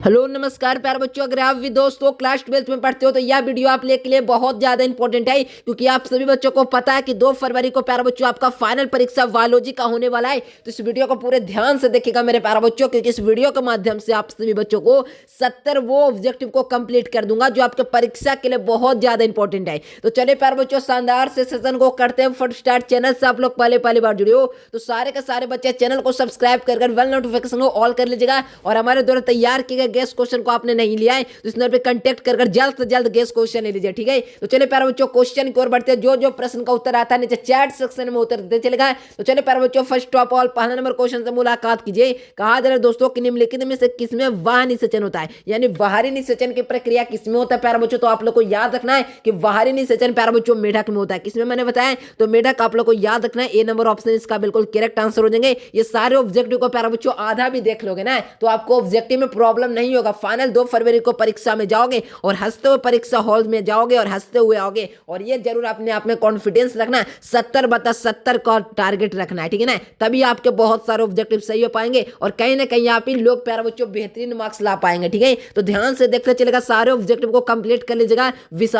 Hello नमस्कार प्यारे बच्चों, अगर आप भी दोस्तों क्लास 12th में पढ़ते हो तो यह वीडियो आप लोग के लिए बहुत ज्यादा इंपॉर्टेंट है, क्योंकि आप सभी बच्चों को पता है कि 2 फरवरी को प्यारे बच्चों आपका फाइनल परीक्षा बायोलॉजी का होने वाला है। तो इस वीडियो को पूरे ध्यान से देखिएगा मेरे प्यारे बच्चों, क्योंकि इस वीडियो के माध्यम से आप सभी बच्चों को 70 वो ऑब्जेक्टिव को कंप्लीट कर दूंगा जो आपके परीक्षा के लिए बहुत ज्यादा इंपॉर्टेंट है। तो चलिए प्यारे बच्चों, शानदार से सेशन को करते हैं फट स्टार्ट। चैनल से आप लोग पहली बार जुड़े हो तो सारे के सारे बच्चे चैनल को सब्सक्राइब कर बेल नोटिफिकेशन को ऑल कर लीजिएगा, और हमारे द्वारा तैयार किए गए गेस्ट क्वेश्चन को आपने नहीं लिया है तो इस नंबर पे कांटेक्ट कर जल्द से जल्द गेस्ट क्वेश्चन ले लीजिए। ठीक है, तो चलिए प्यारे बच्चों क्वेश्चन की ओर बढ़ते हैं। जो प्रश्न का उत्तर आता है नीचे चैट सेक्शन में उत्तर देते चलेगा। तो चलिए प्यारे बच्चों, फर्स्ट ऑफ ऑल पहला नंबर क्वेश्चन से मुलाकात कीजिए। कहा जा रहा है दोस्तों कि निम्नलिखित में से किसमें बाह्य निषेचन होता है, यानी बाहरी निषेचन की प्रक्रिया किसमें होता है प्यारे बच्चों। तो आप लोग को याद रखना है कि बाहरी निषेचन प्यारे बच्चों मेढक में होता है। किसमें मैंने बताया, तो मेढक आप लोग को याद रखना है। ए नंबर ऑप्शन इसका बिल्कुल करेक्ट आंसर हो जाएंगे। ये सारे ऑब्जेक्टिव को प्यारे बच्चों आधा भी देख लोगे ना तो आपको ऑब्जेक्टिव में प्रॉब्लम नहीं होगा। फाइनल 2 फरवरी को परीक्षा में जाओगे और हंसते हुए परीक्षा हॉल में जाओगे और हंसते हुए आओगे। और ये जरूर अपने आप में कॉन्फिडेंस रखना, 70/70 का टारगेट रखना है, ठीक है ना, तभी आपके बहुत सारे ऑब्जेक्टिव सही हो पाएंगे और कहीं ना कहीं आप ही लोग प्यारे बच्चों बेहतरीन मार्क्स ला पाएंगे। ठीक है, तो ध्यान से देखते चलेगा, सारे ऑब्जेक्टिव को कंप्लीट कर लीजिएगा।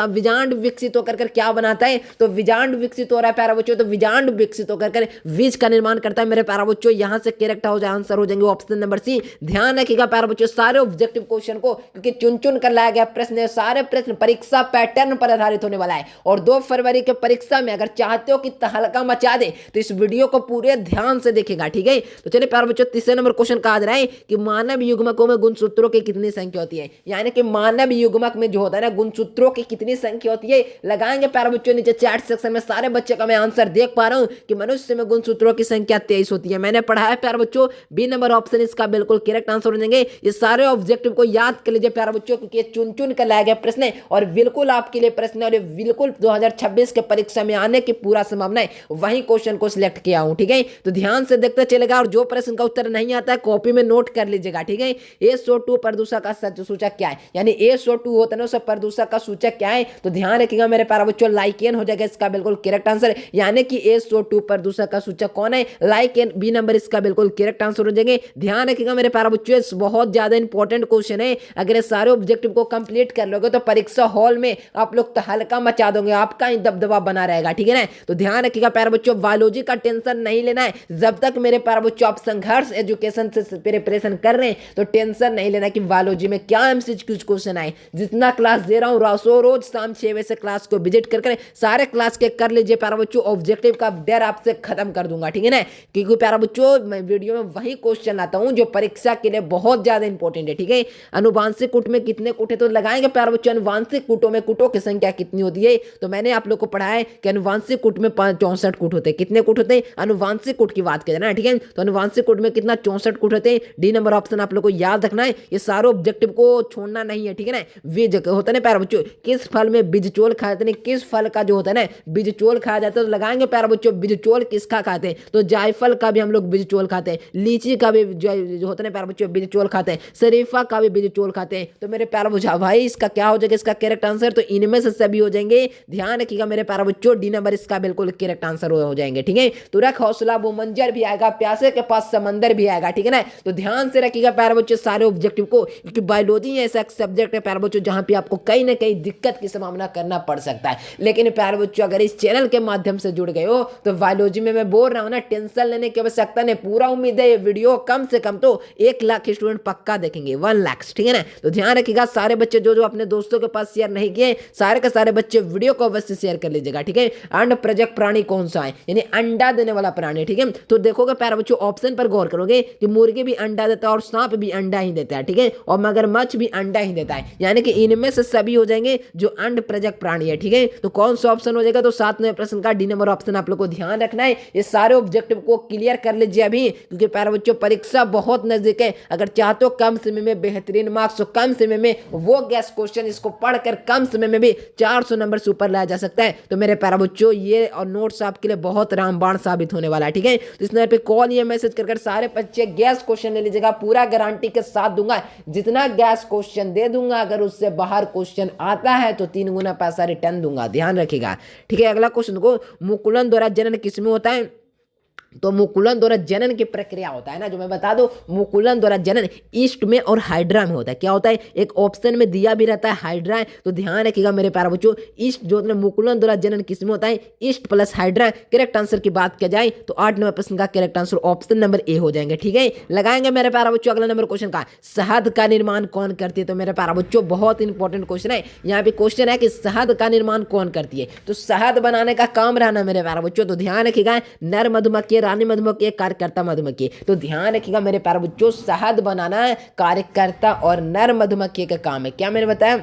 विजांड विकसित होकर क्या बनाता है, तो विजांड विकसित हो रहा है प्यारे बच्चों, तो विजांड विकसित होकर बीज का निर्माण करता है मेरे प्यारे बच्चों। यहां से करेक्ट आंसर हो जाएंगे ऑप्शन नंबर सी। ध्यान रखिएगा प्यारे बच्चों सारे ऑब्जेक्टिव क्वेश्चन को, क्योंकि चुन चुन कर लाया गया प्रश्न, सारे प्रश्न परीक्षा पैटर्न पर आधारित होने वाला है। और 2 फरवरी के परीक्षा में अगर चाहते हो कि तहलका मचा दे तो इस वीडियो को पूरे ध्यान से देखेगा। ठीक है, तो चलिए प्यारे बच्चों, तीसरे नंबर क्वेश्चन कहा जा रहा है कि मानव युग्मकों में गुणसूत्रों की कितनी संख्या होती है, यानी कि मानव युग्मक में जो होता है ना गुणसूत्रों की कितनी संख्या होती है। लगाएंगे प्यारे बच्चों नीचे चैट सेक्शन में। सारे बच्चे का मैं आंसर देख पा रहा हूं कि मनुष्य में गुणसूत्रों की संख्या 23 होती है। मैंने पढ़ा है प्यारे बच्चों, बी नंबर ऑप्शन इसका बिल्कुल करेक्ट आंसर हो जाएंगे। ये सारे ऑब्जेक्टिव को याद कर लीजिए प्यारे बच्चों, क्योंकि ये चुन चुन कर लाया गया प्रश्न है और बिल्कुल आपके लिए प्रश्न और बिल्कुल 2026 के परीक्षा में आने की पूरा संभावना है। वही क्वेश्चन को सिलेक्ट किया हूं। ठीक है, तो ध्यान से देखते चलेगा और जो प्रश्न का उत्तर नहीं आता है कॉपी में नोट कर लीजिएगा। ठीक है, SO2 प्रदूषक का सूचक क्या है, यानी SO2 होता है ना सब प्रदूषक का सूचक क्या है, तो ध्यान रखिएगा मेरे प्यारे बच्चों, लाइकेन हो जाएगा इसका बिल्कुल करेक्ट आंसर, यानी कि SO2 प्रदूषक का सूचक कौन है, लाइकेन। बी नंबर इसका बिल्कुल करेक्ट आंसर हो जाएंगे। ध्यान रखिएगा मेरे प्यारे बच्चों, बहुत ज्यादा इंपॉर्टेंट क्वेश्चन है। अगर ये सारे ऑब्जेक्टिव को कंप्लीट कर लोगे तो परीक्षा हॉल में आप लोग तहलका मचा दोगे, आपका ही दबदबा बना रहेगा। ठीक है ना, तो ध्यान रखिएगा प्यारे बच्चों, बायोलॉजी का टेंशन नहीं लेना है। जब तक मेरे प्यारे बच्चों आप संघर्ष एजुकेशन से प्रिपरेशन कर रहे हैं तो टेंशन नहीं लेना कि बायोलॉजी में क्या MCQ क्वेश्चन आए। जितना क्लास दे रहा हूँ रोज शाम 6 बजे से क्लास को विजिट कर सारे क्लास के कर लीजिए प्यारे बच्चों, ऑब्जेक्टिव का डर आपसे खत्म कर दूंगा। ठीक है ना, क्योंकि प्यारे बच्चों मैं वीडियो में वही क्वेश्चन लाता हूँ जो परीक्षा के लिए बहुत ज्यादा इंपॉर्टेंट है। ठीक है, अनुवांशिक कूट में कितने कूट है, तो लगाएंगे प्यारे बच्चों अनुवांशिक कूटों में कूटों की संख्या कितनी होती है, तो मैंने आप लोग को पढ़ा है कि अनुवांशिक कूट में 64 कूट होते हैं। कितने कूट होते हैं, अनुवांशिक कूट की बात करें ना, ठीक है, तो अनुवांशिक कूट में कितना 64 कूट होते हैं। डी नंबर ऑप्शन आप लोग को याद रखना है, ये सारे ऑब्जेक्टिव को छोड़ना नहीं है। ठीक है ना, बीज होता है ना प्यारे बच्चों, किस फल में बीजचोल खाते हैं, किस फल का जो होता है ना बीजचोल खाया जाता है, तो लगाएंगे प्यारे बच्चों बीजचोल किसका खाते हैं, तो जायफल का भी हम लोग बीजचोल खाते हैं, लीची का भी जो होता है ना प्यारे बच्चों बीजचोल खाते हैं, शरीफा का भी बीजचोल खाते हैं। तो मेरे प्यारे बच्चों भाई इसका क्या हो जाएगा, इसका करेक्ट आंसर तो इनमें से सभी हो जाएंगे। ध्यान रखिएगा मेरे प्यारे बच्चों, डी नंबर इसका बिल्कुल करेक्ट आंसर हो जाएंगे। ठीक है, तो रख हौसला वो मंजर भी आएगा, प्यासे के पास समंदर भी आएगा। ठीक है ना, तो ध्यान से रखिएगा प्यारे बच्चों सारे ऑब्जेक्टिव को, क्योंकि बायोलॉजी ऐसा सब्जेक्ट है प्यारे बच्चों जहां पे आपको कहीं ना कहीं दिक्कत की सामना करना पड़ सकता है। लेकिन प्यारे बच्चों अगर इस चैनल के माध्यम से जुड़ गए हो तो बायोलॉजी में मैं बोल रहा हूं ना, टेंशन लेने की आवश्यकता नहीं। पूरा उम्मीद है ये वीडियो कम से कम तो 1 लाख स्टूडेंट पक्का देखेंगे, 1 लाख। ठीक है ना, तो ध्यान रखिएगा सारे बच्चे जो अपने दोस्तों के पास शेयर नहीं किए, सारे के सारे बच्चे वीडियो को अवश्य शेयर कर लीजिएगा। ठीक है, अंड प्रजक प्राणी कौन सा है, यानी अंडा देने वाला प्राणी। ठीक है, तो देखोगे प्यारे बच्चों ऑप्शन पर गौर करोगे कि मुर्गी भी अंडा देता है और सांप भी अंडा ही देता है। ठीक है, और मगरमच्छ भी अंडा ही देता है, यानी कि इनमें से सभी हो जाएंगे जो अंड प्रजक प्राणी है। ठीक है, तो कौन सा ऑप्शन हो जाएगा, तो 7वें प्रश्न का डी नंबर ऑप्शन आप लोग को ध्यान रखना है। ये सारे ऑब्जेक्टिव को क्लियर कर लीजिए अभी, क्योंकि प्यारे बच्चों परीक्षा बहुत नजदीक है। अगर चाहते हो कम समय में बेहतरीन मार्क्स, तो कम समय में वो गैस क्वेश्चन इसको पढ़कर कम समय में भी 400 नंबर से ऊपर लाया जा सकता है। तो मेरे प्यारे बच्चों ये और नोट्स आपके लिए बहुत रामबाण साबित होने वाला है। ठीक है, तो इस नंबर पे कॉल या मैसेज कर सारे बच्चे गैस क्वेश्चन ले लीजिएगा, पूरा गारंटी के साथ दूंगा। जितना गैस क्वेश्चन दे दूंगा, अगर उससे बाहर क्वेश्चन आता है तो 3 गुना पैसा रिटर्न दूंगा, ध्यान रखिएगा। ठीक है, अगला क्वेश्चन को मुकुलन द्वारा जनन किसमें होता है, तो मुकुलन द्वारा जनन की प्रक्रिया होता है ना, जो मैं बता दूं, मुकुलन द्वारा जनन ईस्ट में और हाइड्रा में होता है। क्या होता है, एक ऑप्शन में दिया भी रहता है हाइड्रा है, तो ध्यान रखिएगा मेरे प्यारे बच्चों, ईस्ट जो होता है मुकुलन द्वारा जनन किस में होता है, east plus hydra. Correct answer की बात किया जाए तो 8 नंबर प्रश्न का correct answer option number A हो जाएंगे। ठीक है, लगाएंगे मेरे प्यारे बच्चों अगला नंबर क्वेश्चन का, शहद का निर्माण कौन करती है। तो मेरे प्यारे बच्चों बहुत इंपॉर्टेंट क्वेश्चन है, यहाँ पे क्वेश्चन है कि शहद का निर्माण कौन करती है। तो शहद बनाने का काम रहना मेरे प्यारे बच्चों, तो ध्यान रखिएगा, नर मधुमक्खी, रानी मधुमक्खी, कार्यकर्ता मधुमक्खी। तो ध्यान रखिएगा मेरे प्यारे बच्चों, शहद बनाना कार्यकर्ता और नर मधुमक्खी का काम है। क्या मैंने बताया,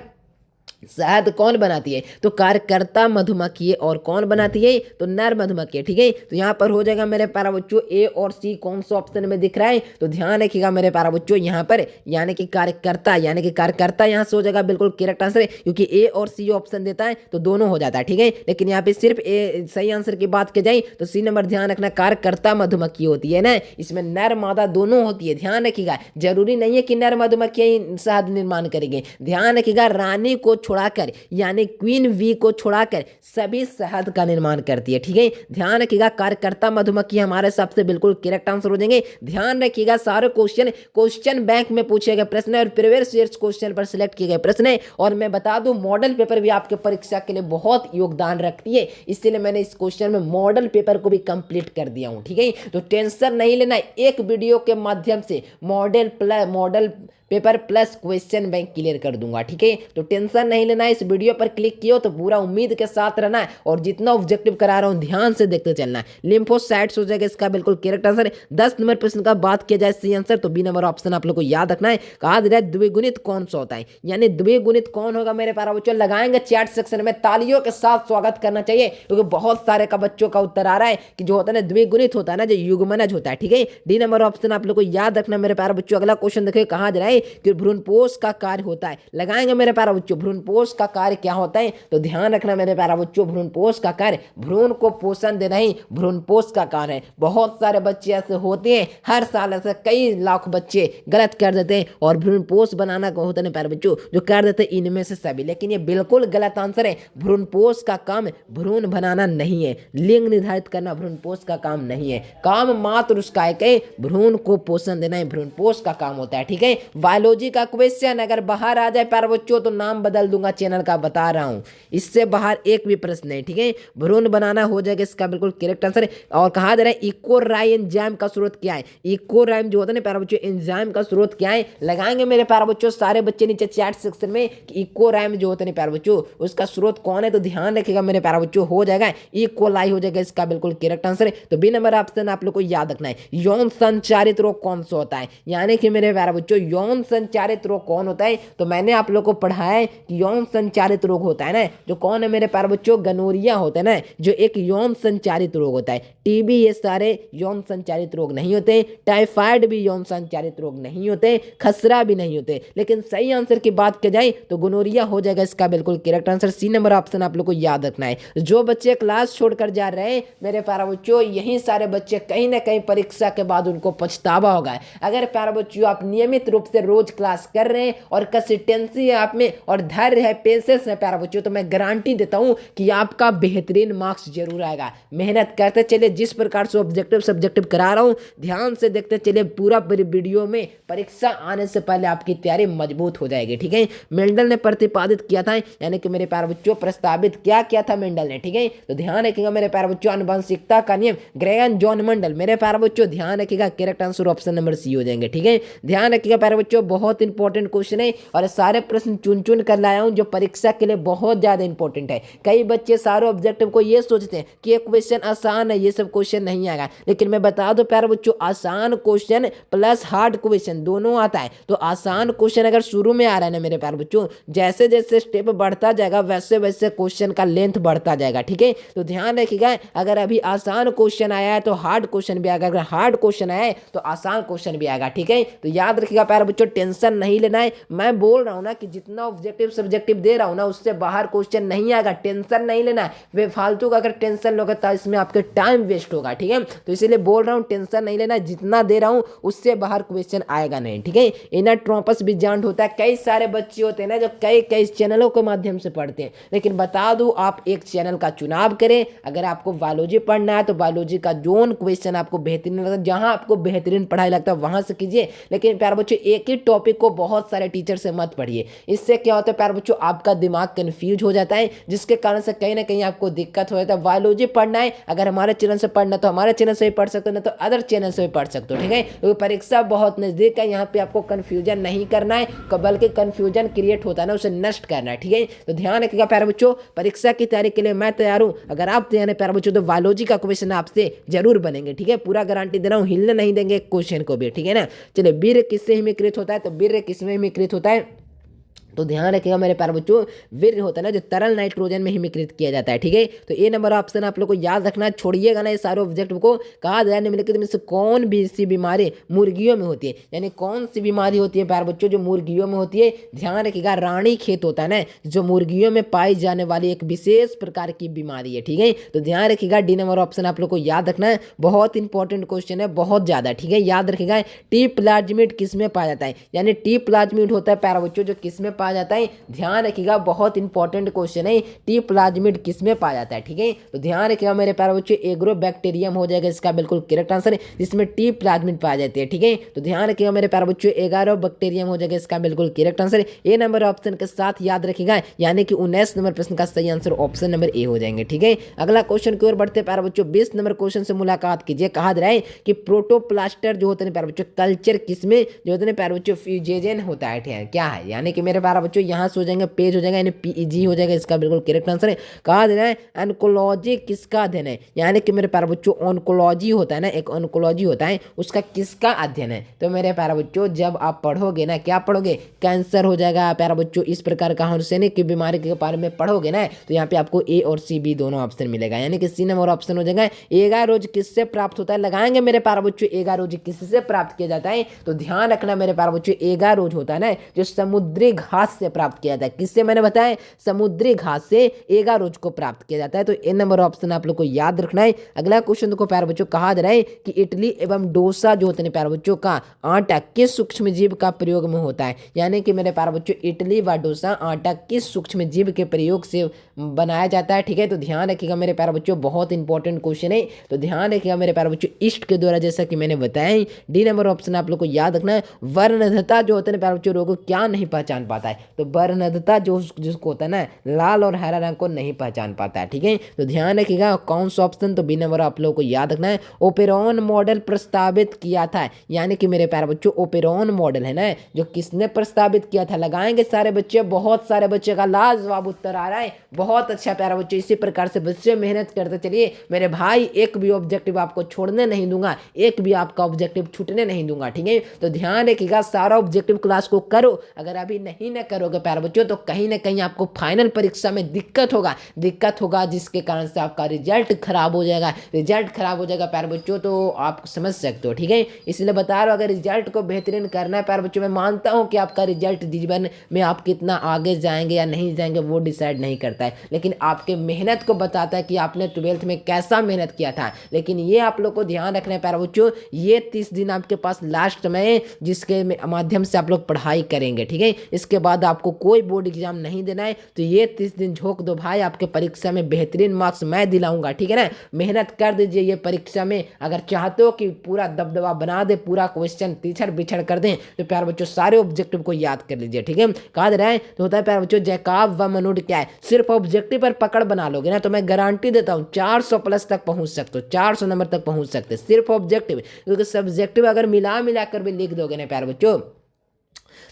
शहद कौन बनाती है, तो कार्यकर्ता मधुमक्खी, और कौन बनाती है, तो नर मधुमक्खी। ठीक है, तो यहाँ पर हो जाएगा मेरे प्यारे बच्चों ए और सी कौन सा ऑप्शन में दिख रहा है, तो ध्यान रखिएगा मेरे प्यारे बच्चों, यहाँ पर यानी कि कार्यकर्ता, यानी कि कार्यकर्ता यहाँ से हो जाएगा बिल्कुल करेक्ट आंसर, क्योंकि ए और सी ऑप्शन देता है तो दोनों हो जाता है। ठीक है, लेकिन यहाँ पे सिर्फ ए सही आंसर की बात की जाए तो सी नंबर ध्यान रखना, कार्यकर्ता मधुमक्खी होती है ना, इसमें नर मादा दोनों होती है। ध्यान रखिएगा, जरूरी नहीं है कि नर मधुमक्खी शहद निर्माण करेंगे। ध्यान रखिएगा, रानी को छुड़ाकर यानी क्वीन वी को छुड़ाकर सभी शहद का निर्माण करती है। ठीक है, ध्यान रखिएगा, कार्यकर्ता मधुमक्खी हमारे सबसे बिल्कुल करेक्ट आंसर हो जाएंगे। ध्यान रखिएगा, सारे क्वेश्चन बैंक में पूछे गए प्रश्न और प्रीवियस ईयर्स क्वेश्चन पर सिलेक्ट किए गए प्रश्न है। और मैं बता दूं, मॉडल पेपर भी आपके परीक्षा के लिए बहुत योगदान रखती है, इसलिए मैंने इस क्वेश्चन में मॉडल पेपर को भी कंप्लीट कर दिया हूं। ठीक है, तो टेंशन नहीं लेना, एक वीडियो के माध्यम से model paper plus question bank clear कर दूंगा। ठीक है, तो टेंशन नहीं लेना, इस वीडियो पर क्लिक किया तो पूरा उम्मीद के साथ रहना है, और जितना ऑब्जेक्टिव करा रहा हूं ध्यान से देखते चलना है। लिम्फोसाइट्स हो जाएगा इसका बिल्कुल करेक्ट आंसर। 10 नंबर प्रश्न का बात किया जाए सही आंसर, तो बी नंबर ऑप्शन आप लोग को याद रखना है। कहा जा रहा है द्विगुणित कौन सा होता है, यानी द्विगुणित कौन होगा मेरे प्यारे बच्चों, लगाएंगे चैट सेक्शन में, तालियों के साथ स्वागत करना चाहिए, क्योंकि बहुत सारे का बच्चों का उत्तर आ रहा है कि जो होता है ना द्विगुणित होता है ना, जो युग्मनज होता है। ठीक है, डी नंबर ऑप्शन आप लोग को याद रखना मेरे प्यारे बच्चों। अगला क्वेश्चन देखिए, कहा जा रहा है कि भ्रूणपोष का कार्य होता है, लगाएंगे मेरे प्यारे बच्चों, भ्रूणपोष का कार्य क्या होता है, तो ध्यान रखना मेरे प्यारे बच्चों, भ्रूणपोष का कार्य भ्रूण को पोषण देना ही भ्रूणपोष का कार्य है। बहुत सारे बच्चे ऐसे होते हैं, हर साल ऐसे कई लाख बच्चे गलत कर देते हैं, और भ्रूणपोष बनाना को होता है प्यारे बच्चों जो कर देते हैं इनमें से सभी, लेकिन ये बिल्कुल गलत आंसर है। भ्रूणपोष का काम भ्रूण बनाना नहीं है, लिंग निर्धारित करना भ्रूणपोष का काम नहीं है, काम मात्र उसका है भ्रूण को पोषण देना ही भ्रूणपोष का काम होता है। ठीक है, बायोलॉजी का क्वेश्चन अगर बाहर आ जाए प्यारे बच्चों तो नाम बदल दूंगा चैनल का, बता रहा हूं, इससे बाहर एक भी प्रश्न नहीं। ठीक है, भ्रूण बनाना हो जाएगा इसका बिल्कुल करेक्ट आंसर है। और कहा जा रहा है इकोराई एंजाइम का स्रोत क्या है, इकोराइम जो होता है ना प्यारे बच्चों, एंजाइम का स्रोत क्या है, लगाएंगे मेरे प्यारे बच्चों सारे बच्चे नीचे चैट सेक्शन में कि इकोराइम जो होता है प्यारे बच्चों उसका स्रोत कौन है, तो ध्यान रखिएगा मेरे प्यारे बच्चों, हो जाएगा इकोलाई हो जाएगा इसका बिल्कुल करेक्ट आंसर है। तो बी नंबर ऑप्शन आप लोग को याद रखना है। यौन संचारित रोग कौन सा होता है, यानी कि मेरे प्यारे बच्चों यौन संचारित रोग कौन होता है, तो मैंने आप लोग को पढ़ाया है कि यौन संचारित रोग होता है ना, जो कौन है मेरे प्यारे बच्चों, गनोरिया होता है ना, जो एक यौन संचारित रोग होता है। टीबी ये सारे यौन संचारित रोग नहीं होते, टाइफाइड भी यौन संचारित रोग नहीं होते, खसरा भी नहीं होते, लेकिन सही आंसर की बात की जाए तो गोनोरिया हो जाएगा इसका बिल्कुल correct answer. C number option आप लोग को याद रखना है। जो बच्चे क्लास छोड़कर जा रहे हैं मेरे प्यारे बच्चों, यही सारे बच्चे कहीं ना कहीं परीक्षा के बाद उनको पछतावा होगा। अगर प्यारे बच्चों आप नियमित रूप से रोज क्लास कर रहे हैं और कंसिस्टेंसी है आप में और धैर्य है, पेशेंस है प्यारे बच्चों, तो मैं गारंटी देता हूं कि आपका बेहतरीन मार्क्स जरूर आएगा। मेहनत करते चले, जिस प्रकार से ऑब्जेक्टिव सब्जेक्टिव करा रहा हूं ध्यान से देखते चले, पूरा वीडियो में परीक्षा आने से पहले आपकी तैयारी मजबूत हो जाएगी। ठीक है, मेंडल ने प्रतिपादित किया था, यानी कि मेरे प्यारे बच्चों प्रस्तावित क्या किया था मेंडल ने। ठीक है, तो ध्यान रखिएगा मेरे प्यारे बच्चों, आनुवंशिकता का नियम ग्रेगन जॉन मेंडल, मेरे प्यारे बच्चों ध्यान रखिएगा correct answer option number c हो जाएंगे। ठीक है, ध्यान रखिएगा प्यारे बच्चों, बहुत इंपॉर्टेंट क्वेश्चन है और सारे प्रश्न चुन चुन कर लाया हूं जो परीक्षा के लिए बहुत ज्यादा इंपॉर्टेंट है। कई बच्चे सारे ऑब्जेक्टिव को ये सोचते हैं कि ये क्वेश्चन आसान है, ये सब क्वेश्चन नहीं आएगा, लेकिन मैं बता दूं प्यारे बच्चों आसान क्वेश्चन प्लस हार्ड क्वेश्चन दोनों आता है। तो आसान क्वेश्चन अगर शुरू में आ रहा है ना मेरे प्यारे बच्चों, जैसे जैसे स्टेप बढ़ता जाएगा वैसे वैसे क्वेश्चन का लेंथ बढ़ता जाएगा। ठीक है, तो ध्यान रखिएगा, अगर अभी आसान क्वेश्चन आया है तो हार्ड क्वेश्चन भी आएगा, अगर हार्ड क्वेश्चन आया है तो आसान क्वेश्चन भी आएगा। ठीक है, तो याद रखिएगा प्यारे बच्चों, बच्चों टेंशन नहीं लेना है। मैं बोल रहा हूँ ना कि जितना ऑब्जेक्टिव सब्जेक्टिव दे रहा हूँ ना उससे बाहर क्वेश्चन नहीं आएगा, टेंशन नहीं लेना है। बेफालतू का अगर टेंशन लोगे तो इसमें आपके टाइम वेस्ट होगा, ठीक है। तो इसीलिए बोल रहा हूँ टेंशन नहीं लेना, जितना दे रहा हूँ उससे बाहर क्वेश्चन आएगा नहीं, ठीक है। इनर ट्रोपस भी जांट होता है, कई सारे बच्चे होते हैं ना जो कई कई चैनलों के माध्यम से पढ़ते हैं, लेकिन बता दूं आप एक चैनल का चुनाव करें। अगर आपको बायोलॉजी पढ़ना है तो बायोलॉजी का जोन क्वेश्चन आपको बेहतरीन लगता है, जहां आपको बेहतरीन पढ़ाई लगता है वहां से कीजिए। लेकिन प्यारे बच्चों एक ही टॉपिक को बहुत सारे टीचर से मत पढ़िए, इससे क्या होता है प्यारे बच्चों आपका दिमाग कंफ्यूज हो जाता है, जिसके कारण से कहीं ना कहीं आपको दिक्कत हो जाता है। बायोलॉजी पढ़ना है अगर हमारे चैनल से पढ़ना तो हमारे चैनल से भी पढ़ सकते हो, ना तो अदर चैनल से भी पढ़ सकते हो, ठीक है। तो परीक्षा बहुत नजदीक है, यहाँ पे आपको कंफ्यूजन नहीं करना है, बल्कि कंफ्यूजन क्रिएट होता है ना उसे नष्ट करना है, ठीक है। तो ध्यान रखिएगा प्यारे बच्चों, परीक्षा की तैयारी के लिए मैं तैयार हूँ। अगर आप तैयार हैं प्यारे बच्चों तो बायोलॉजी का क्वेश्चन आपसे जरूर बनेंगे, ठीक है। पूरा गारंटी दे रहा हूँ, हिलने नहीं देंगे क्वेश्चन को भी, ठीक है ना। चलिए, वीर्य किससे हिमीकृत होता है, तो वीर्य किसमें हिमीकृत होता है, तो ध्यान रखिएगा मेरे प्यारे बच्चों, वीर्य होता है ना जो तरल नाइट्रोजन में हिमीकृत किया जाता है, ठीक है। तो ए नंबर ऑप्शन आप लोग को याद रखना, छोड़िएगा ना ये सारे ऑब्जेक्टिव को। कहा गया निम्नलिखित में से कौन भी सी बीमारी मुर्गियों में होती है, यानी कौन सी बीमारी होती है प्यारे बच्चों जो मुर्गियों में होती है। ध्यान रखिएगा, रानी खेत होता है ना जो मुर्गियों में पाई जाने वाली एक विशेष प्रकार की बीमारी है, ठीक है। तो ध्यान रखिएगा डी नंबर ऑप्शन आप लोग को याद रखना है, बहुत इंपॉर्टेंट क्वेश्चन है, बहुत ज्यादा, ठीक है। याद रखिएगा, टी प्लाज्मिड किस में पाया जाता है, यानी टी प्लाज्मिड होता है प्यारे बच्चों जो किस में पाया जाता है। ध्यान रखिएगा, बहुत इंपॉर्टेंट क्वेश्चन है, टी प्लाज्मिड किस में पाया जाता है, ठीक है। तो ध्यान रखिएगा मेरे प्यारे बच्चों, एग्रोबैक्टीरियम हो जाएगा इसका बिल्कुल करेक्ट आंसर, जिसमें टी प्लाज्मिड पाया जाती है, ठीक है। तो ध्यान रखिएगा मेरे प्यारे बच्चों, एगारोबैक्टीरियम हो जाएगा इसका बिल्कुल करेक्ट आंसर। ए नंबर ऑप्शन के साथ याद रखिएगा, यानी कि 19 नंबर प्रश्न का सही आंसर ऑप्शन नंबर ए हो जाएंगे, ठीक है। अगला क्वेश्चन की ओर बढ़ते प्यारे बच्चों, 20 नंबर क्वेश्चन से मुलाकात कीजिए। कहा जा रहा है कि प्रोटोप्लास्टर जो होते हैं प्यारे बच्चों कल्चर किसमें जो होते हैं प्यारे बच्चों फ्यूजेन होता है, ठीक है। क्या है, यानी कि मेरे प्यारे बच्चों यहाँ से हो जाएंगे पेज हो जाएगा, यानी पीजी हो जाएगा इसका बिल्कुल करेक्ट आंसर है। कहा देना है ऑन्कोलॉजी किसका अध्ययन है, यानी कि मेरे प्यारे बच्चों ऑन्कोलॉजी होता है ना, एक ऑन्कोलॉजी होता है उसका किसका अध्ययन है। तो मेरे प्यारे बच्चों जब आप पढ़ोगे ना, क्या पढ़ोगे, कैंसर हो जाएगा प्यारे बच्चों, इस प्रकार का हार्मोनिक की बीमारी के बारे में पढ़ोगे ना, तो यहाँ पे आपको ए और सी बी दोनों ऑप्शन मिलेगा, यानी कि सी नंबर ऑप्शन हो जाएगा। एगारोज किससे प्राप्त होता है, लगाएंगे मेरे प्यारे बच्चों, एगारोज किससे प्राप्त किया जाता है। तो ध्यान रखना मेरे प्यारे बच्चों, एगारोज होता है ना जो समुद्री घास से प्राप्त किया जाता है, किससे मैंने बताया, समुद्री घास से एगारोज को प्राप्त किया जाता है। तो ए नंबर ऑप्शन आप लोग को याद रखना है। अगला क्वेश्चन देखो प्यारे बच्चों, कहा जा रहा है कि इडली एवं डोसा जो होते हैं प्यारे बच्चों का आटा किस सूक्ष्म जीव का प्रयोग में होता है, यानी कि मेरे प्यारे बच्चों इडली व डोसा आटा किस सूक्ष्म जीव के प्रयोग से बनाया जाता है, ठीक है। तो ध्यान रखिएगा मेरे प्यारे बच्चों, बहुत इंपॉर्टेंट क्वेश्चन है। तो ध्यान रखिएगा मेरे प्यारे बच्चों, ईस्ट के द्वारा, जैसा कि मैंने बताया। डी नंबर ऑप्शन आप लोग को याद रखना है। वर्णनता जो होते हैं प्यारे बच्चों रोगों क्या नहीं पहचान पाता है, तो वर्णनता जो जिसको होता है ना लाल और हरा रंग को नहीं पहचान पाता है, ठीक है। तो ध्यान रखिएगा कौन सा ऑप्शन, तो बी नंबर आप लोगों को याद रखना है। ओपेरॉन मॉडल प्रस्तावित किया था, यानी कि मेरे प्यारे बच्चों ओपेरॉन मॉडल है ना जो किसने प्रस्तावित किया था, लगाएंगे सारे बच्चे, बहुत सारे बच्चे का लाजवाब उत्तर आ रहा है, बहुत अच्छा प्यारा बच्चों। इसी प्रकार से बच्चे मेहनत करते चलिए मेरे भाई, एक भी ऑब्जेक्टिव आपको छोड़ने नहीं दूंगा, एक भी आपका ऑब्जेक्टिव छूटने नहीं दूंगा, ठीक है। तो ध्यान रखिएगा सारा ऑब्जेक्टिव क्लास को करो, अगर अभी नहीं ना करोगे प्यारे बच्चों तो कहीं ना कहीं आपको फाइनल परीक्षा में दिक्कत होगा, जिसके कारण से आपका रिजल्ट खराब हो जाएगा, प्यारे बच्चों, तो आप समझ सकते हो, ठीक है। इसलिए बता रहा हूँ, अगर रिजल्ट को बेहतरीन करना है प्यारे बच्चों, मैं मानता हूँ कि आपका रिजल्ट जीवन में आप कितना आगे जाएंगे या नहीं जाएंगे वो डिसाइड नहीं करता है, लेकिन आपके मेहनत को बताता है कि आपने 12th में कैसा मेहनत किया था। लेकिन ये आप लोग को ध्यान रखना है प्यारे बच्चों, ये 30 दिन आपके पास लास्ट में जिसके माध्यम से आप लोग पढ़ाई करेंगे, ठीक है। इसके बाद आपको कोई बोर्ड एग्जाम नहीं देना है, तो ये 30 दिन झोंक दो भाई, आपके परीक्षा में बेहतरीन मार्क्स मैं दिलाऊंगा, ठीक है ना। मेहनत कर दीजिए ये परीक्षा में, अगर चाहते हो कि पूरा दबदबा बना दे, पूरा क्वेश्चन तिछड़ बिछड़ कर दें, तो प्यारे बच्चों सारे ऑब्जेक्टिव को याद कर लीजिए, ठीक है। कहा जा रहा है तो होता है प्यारे बच्चों जैकब व मनोड क्या है, सिर्फ ऑब्जेक्टिव पर पकड़ बना लोगे ना तो मैं गारंटी देता हूँ 400 प्लस तक पहुंच सकते हो, 400 नंबर तक पहुंच सकते सिर्फ ऑब्जेक्टिव, क्योंकि सब्जेक्टिव अगर मिला कर भी लिख दोगे ना प्यारे बच्चों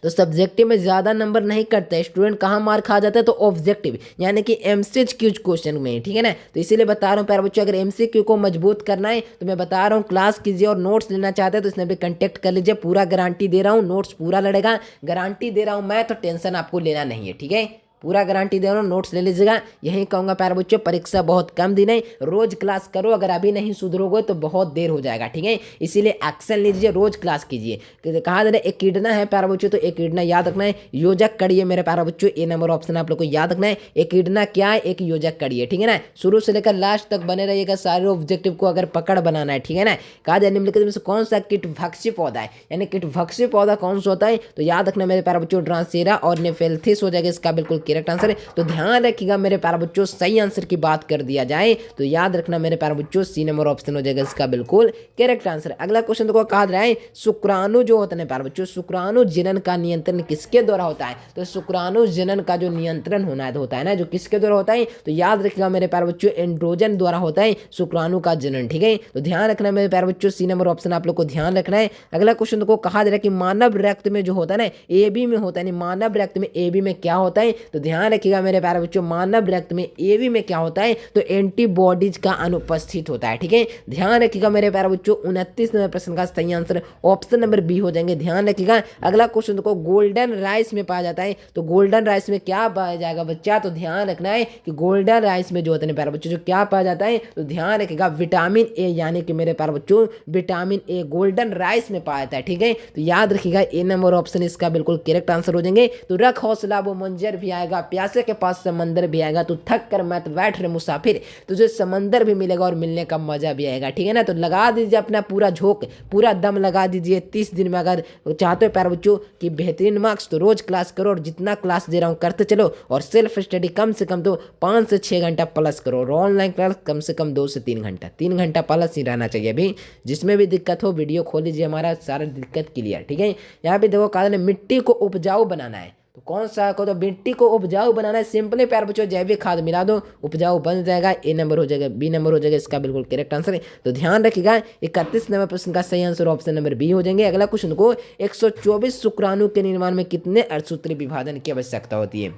तो सब्जेक्टिव में ज़्यादा नंबर नहीं करते स्टूडेंट, कहाँ मार खा जाता है तो ऑब्जेक्टिव, यानी कि एमसीक्यू क्वेश्चन में, ठीक है ना। तो इसीलिए बता रहा हूँ प्यारे बच्चों, अगर एमसीक्यू को मजबूत करना है तो मैं बता रहा हूँ क्लास कीजिए, और नोट्स लेना चाहते हैं तो इसमें भी कंटेक्ट कर लीजिए, पूरा गारंटी दे रहा हूँ, नोट्स पूरा लड़ेगा, गारंटी दे रहा हूँ मैं, तो टेंशन आपको लेना नहीं है, ठीक है। पूरा गारंटी दे रहा हूँ, नोट्स ले लीजिएगा। यही कहूँगा प्यारे बच्चों, परीक्षा बहुत कम दिन है, रोज क्लास करो। अगर अभी नहीं सुधरोगे तो बहुत देर हो जाएगा, ठीक है। इसीलिए एक्शन लीजिए, रोज क्लास कीजिए। कहा जा रहा है एकिडना है प्यारे बच्चों, तो एकिडना याद रखना है। योजक कड़ी है मेरे प्यारे बच्चों, ए नंबर ऑप्शन आप लोग को याद रखना है। एकिडना क्या है? एक योजक कड़ी है, ठीक है ना। शुरू से लेकर लास्ट तक बने रहिएगा, सारे ऑब्जेक्टिव को अगर पकड़ बनाना है, ठीक है ना। कहा जाए निम्नलिखित में से कौन सा कीटभक्षी पौधा है, यानी कीटभक्षी पौधा कौन सा होता है? तो याद रखना मेरे प्यारे बच्चों, ड्रांसेरा और नेफेल्थिस हो जाएगा इसका बिल्कुल करेक्ट आंसर है। तो ध्यान रखिएगा मेरे प्यारे बच्चों, सही आंसर की बात कर दिया जाए तो याद रखना मेरे प्यारे बच्चों, सी नंबर ऑप्शन हो जाएगा इसका बिल्कुल करेक्ट आंसर। अगला क्वेश्चन देखो, कहा रहा है शुक्राणु जो होते हैं प्यारे बच्चों, शुक्राणु जनन का नियंत्रण किसके द्वारा होता है? तो शुक्राणु जनन का जो नियंत्रण होता है ना, जो किसके द्वारा होता है? तो याद रखिएगा मेरे प्यारे बच्चों, एंड्रोजन द्वारा होता है शुक्राणु का जनन, ठीक है। तो ध्यान रखना मेरे प्यारे बच्चों, सी नंबर ऑप्शन आप लोग को ध्यान रखना है। अगला क्वेश्चन देखो, कहा जा रहा है कि मानव रक्त में जो होता है ना, ए बी में होता है, मानव रक्त में ए बी में क्या होता है? तो ध्यान रखिएगा मेरे प्यारे बच्चों, मानव रक्त में ए बी में क्या होता है? तो एंटीबॉडीज का अनुपस्थित होता है, ठीक है। ध्यान रखिएगा मेरे प्यारे बच्चों, 29 नंबर प्रश्न का सही आंसर ऑप्शन नंबर बी हो जाएंगे, ध्यान रखिएगा। अगला क्वेश्चन देखो, गोल्डन राइस में पाया जाता है, तो गोल्डन राइस में क्या पाया जाएगा बच्चा? तो ध्यान रखना है कि गोल्डन राइस में जो होते हैं प्यारे बच्चों, जो क्या पाया जाता है? तो ध्यान रखिएगा विटामिन ए, यानी कि मेरे प्यारे बच्चों विटामिन ए गोल्डन राइस में पाया जाता है, ठीक है। तो याद रखिएगा ए नंबर ऑप्शन इसका बिल्कुल करेक्ट आंसर हो जाएंगे। तो रख हौसला वो मंजर भी आएगा, प्यासे के पास समंदर भी आएगा, तो थक कर मत बैठ रे मुसाफिर, तुझे समंदर भी मिलेगा और मिलने का मजा भी आएगा, ठीक है ना। तो लगा दीजिए अपना पूरा झोंक, पूरा दम लगा दीजिए 30 दिन में। अगर चाहते हो प्यारे बच्चों कि बेहतरीन मार्क्स, तो रोज क्लास करो और जितना क्लास दे रहा हूँ करते चलो, और सेल्फ स्टडी कम से कम तो 5 से 6 घंटा प्लस करो, और ऑनलाइन क्लास कम से कम 2 से 3 घंटा, 3 घंटा प्लस ही रहना चाहिए। अभी जिसमें भी दिक्कत हो वीडियो खोल लीजिए, हमारा सारा दिक्कत क्लियर, ठीक है। यहाँ पे देखो कारण मिट्टी को उपजाऊ बनाना है, तो कौन सा को? तो मिट्टी को उपजाऊ बनाना है, सिंपली प्यारे बच्चों जैविक खाद मिला दो, उपजाऊ बन जाएगा। ए नंबर हो जाएगा, बी नंबर हो जाएगा इसका बिल्कुल करेक्ट आंसर है। तो ध्यान रखिएगा 31 नंबर प्रश्न का सही आंसर ऑप्शन नंबर बी हो जाएंगे। अगला क्वेश्चन को, 124 शुक्राणु के निर्माण में कितने अर्धसूत्री विभाजन की आवश्यकता होती है?